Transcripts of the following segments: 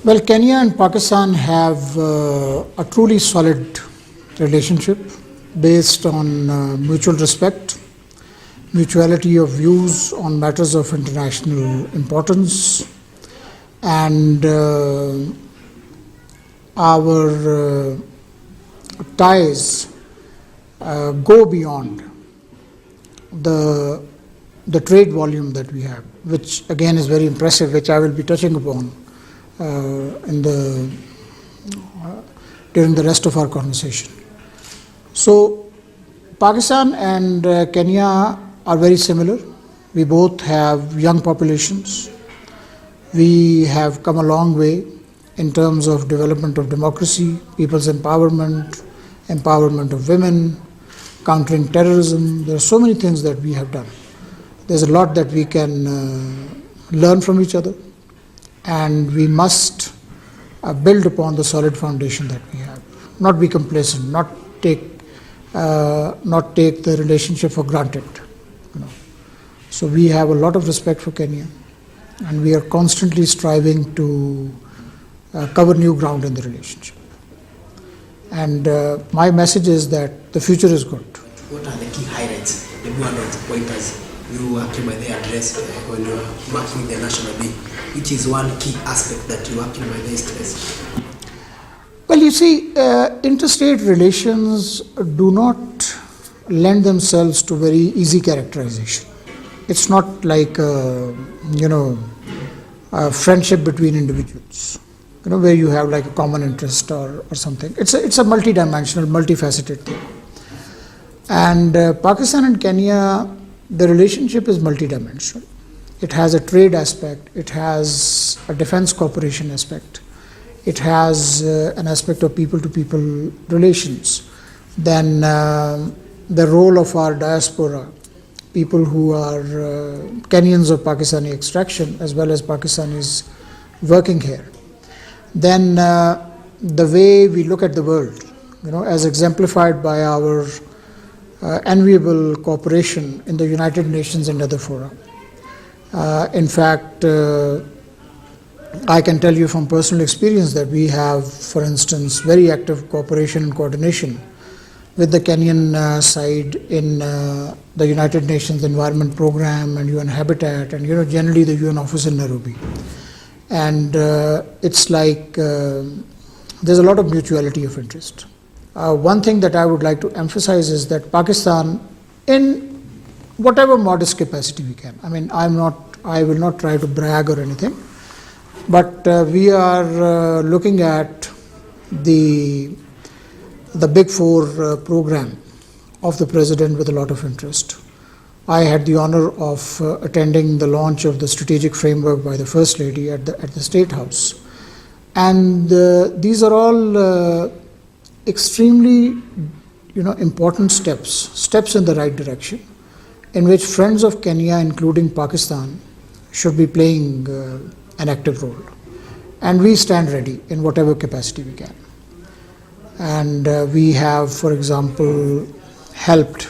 Well, Kenya and Pakistan have a truly solid relationship based on mutual respect, mutuality of views on matters of international importance, and our ties go beyond the trade volume that we have, which again is very impressive, which I will be touching upon during the rest of our conversation. So, Pakistan and Kenya are very similar. We both have young populations. We have come a long way in terms of development of democracy, people's empowerment, empowerment of women, countering terrorism. There are so many things that we have done. There's a lot that we can learn from each other, and we must build upon the solid foundation that we have. Not be complacent, not take the relationship for granted. So we have a lot of respect for Kenya, and we are constantly striving to cover new ground in the relationship. And my message is that the future is good. What are the key highlights, maybe one of the pointers you actually by the address when you are marking the National Day? Which is one key aspect that you actually by the stress? Well, you see, interstate relations do not lend themselves to very easy characterization. It's not like a friendship between individuals, where you have like a common interest or something. It's a multidimensional, multifaceted thing. And Pakistan and Kenya, the relationship is multidimensional. It has a trade aspect, it has a defense cooperation aspect, it has an aspect of people-to-people relations. Then the role of our diaspora, people who are Kenyans of Pakistani extraction as well as Pakistanis working here. Then the way we look at the world, as exemplified by our enviable cooperation in the United Nations and other fora. In fact, I can tell you from personal experience that we have, for instance, very active cooperation and coordination with the Kenyan side in the United Nations Environment Program and UN Habitat and generally the UN office in Nairobi. And it's like there's a lot of mutuality of interest. One thing that I would like to emphasize is that Pakistan, in whatever modest capacity we can, I will not try to brag or anything, but we are looking at the Big Four program of the President with a lot of interest. I had the honor of attending the launch of the strategic framework by the First Lady at the State House. And these are all extremely important steps in the right direction, in which friends of Kenya, including Pakistan, should be playing an active role. And we stand ready in whatever capacity we can. And we have, for example, helped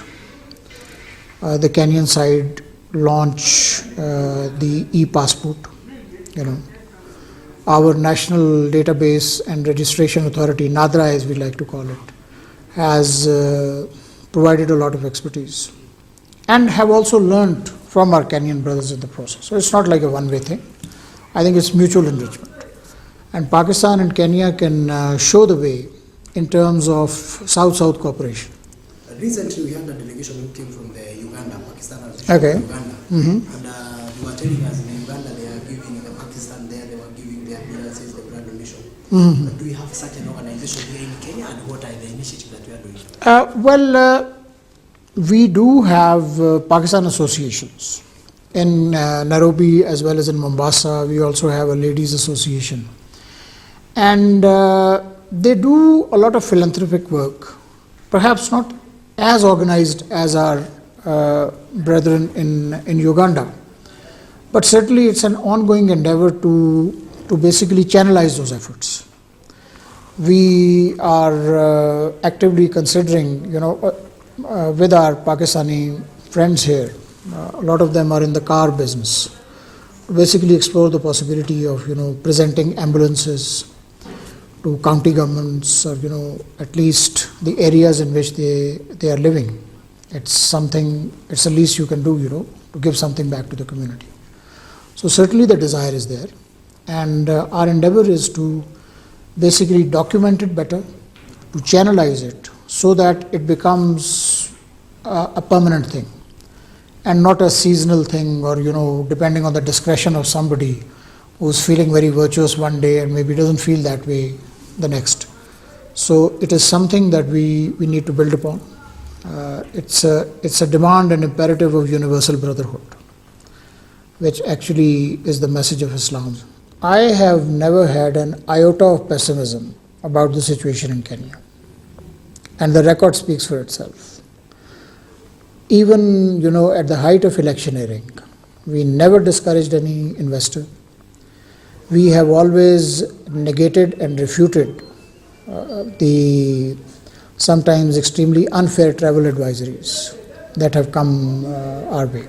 the Kenyan side launch the e-passport. Our National Database and Registration Authority, NADRA as we like to call it, has provided a lot of expertise and have also learned from our Kenyan brothers in the process. So it's not like a one-way thing. I think it's mutual enrichment. And Pakistan and Kenya can show the way in terms of South-South cooperation. Recently, we had a delegation who came from the Uganda, Pakistan, okay. Uganda. And they were telling us in Uganda they are giving, in Pakistan there, they were giving their appearances, the blood donation. But do we have such an organization here in Kenya, and what are the initiatives that we are doing? We do have Pakistan associations. In Nairobi as well as in Mombasa, we also have a ladies association. And they do a lot of philanthropic work, perhaps not as organized as our brethren in Uganda, but certainly it's an ongoing endeavor to basically channelize those efforts. We are actively considering, with our Pakistani friends here, a lot of them are in the car business, basically explore the possibility of, presenting ambulances to county governments, or, at least the areas in which they are living. It's the least you can do, to give something back to the community. So certainly the desire is there, and our endeavor is to basically document it better, to channelize it so that it becomes a permanent thing and not a seasonal thing, or depending on the discretion of somebody who's feeling very virtuous one day and maybe doesn't feel that way the next. So it is something that we need to build upon. It's a demand and imperative of universal brotherhood, which actually is the message of Islam. I have never had an iota of pessimism about the situation in Kenya, and the record speaks for itself. Even, at the height of electioneering, we never discouraged any investor. We have always negated and refuted the sometimes extremely unfair travel advisories that have come our way.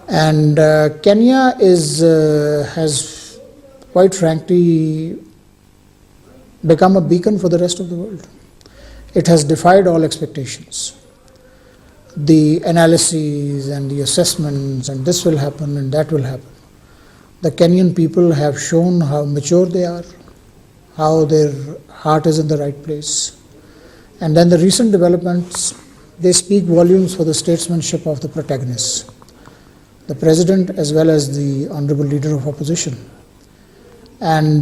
And Kenya has quite frankly become a beacon for the rest of the world. It has defied all expectations. The analyses and the assessments, and this will happen and that will happen. The Kenyan people have shown how mature they are, how their heart is in the right place. And then the recent developments, they speak volumes for the statesmanship of the protagonists, the president as well as the honorable leader of opposition. And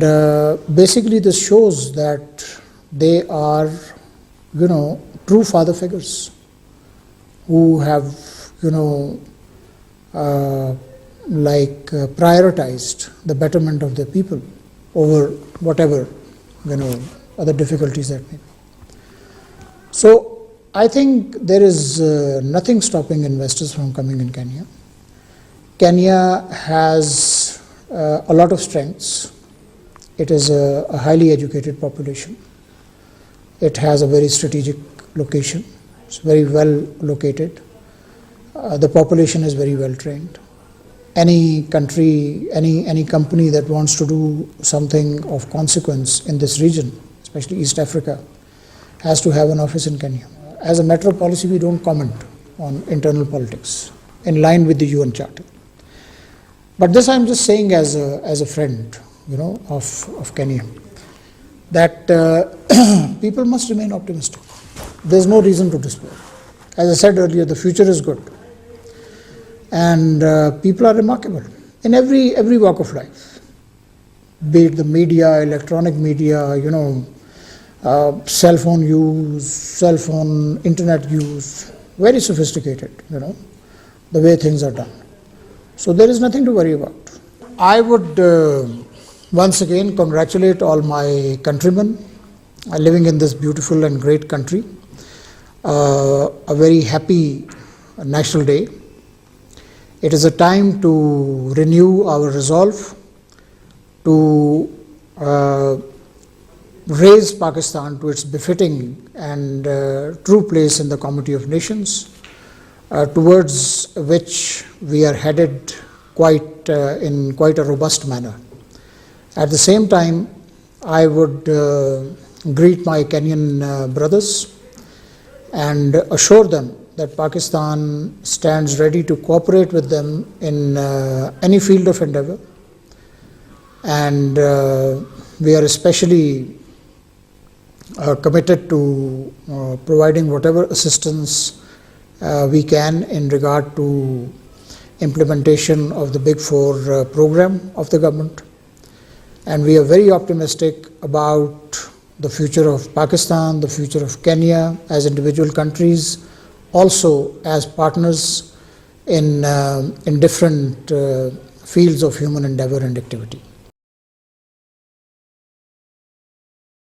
basically this shows that they are, true father figures who have, prioritized the betterment of their people over whatever, other difficulties that may be. So I think there is nothing stopping investors from coming in Kenya. Kenya has a lot of strengths. It is a highly educated population. It has a very strategic location. It's very well located. The population is very well trained. Any country, any company that wants to do something of consequence in this region, especially East Africa, has to have an office in Kenya. As a matter of policy, we don't comment on internal politics in line with the UN Charter. But this I'm just saying as a friend, of Kenya, that people must remain optimistic. There's no reason to despair. As I said earlier, the future is good. And people are remarkable in every walk of life, be it the media, electronic media, cell phone use, internet use, very sophisticated, the way things are done. So there is nothing to worry about. I would once again congratulate all my countrymen living in this beautiful and great country. A very happy National Day. It is a time to renew our resolve to raise Pakistan to its befitting and true place in the Comity of Nations, towards which we are headed in quite a robust manner. At the same time, I would greet my Kenyan brothers and assure them that Pakistan stands ready to cooperate with them in any field of endeavor, and we are especially committed to providing whatever assistance we can in regard to implementation of the Big Four program of the government. And we are very optimistic about the future of Pakistan, the future of Kenya as individual countries, also as partners in different fields of human endeavor and activity.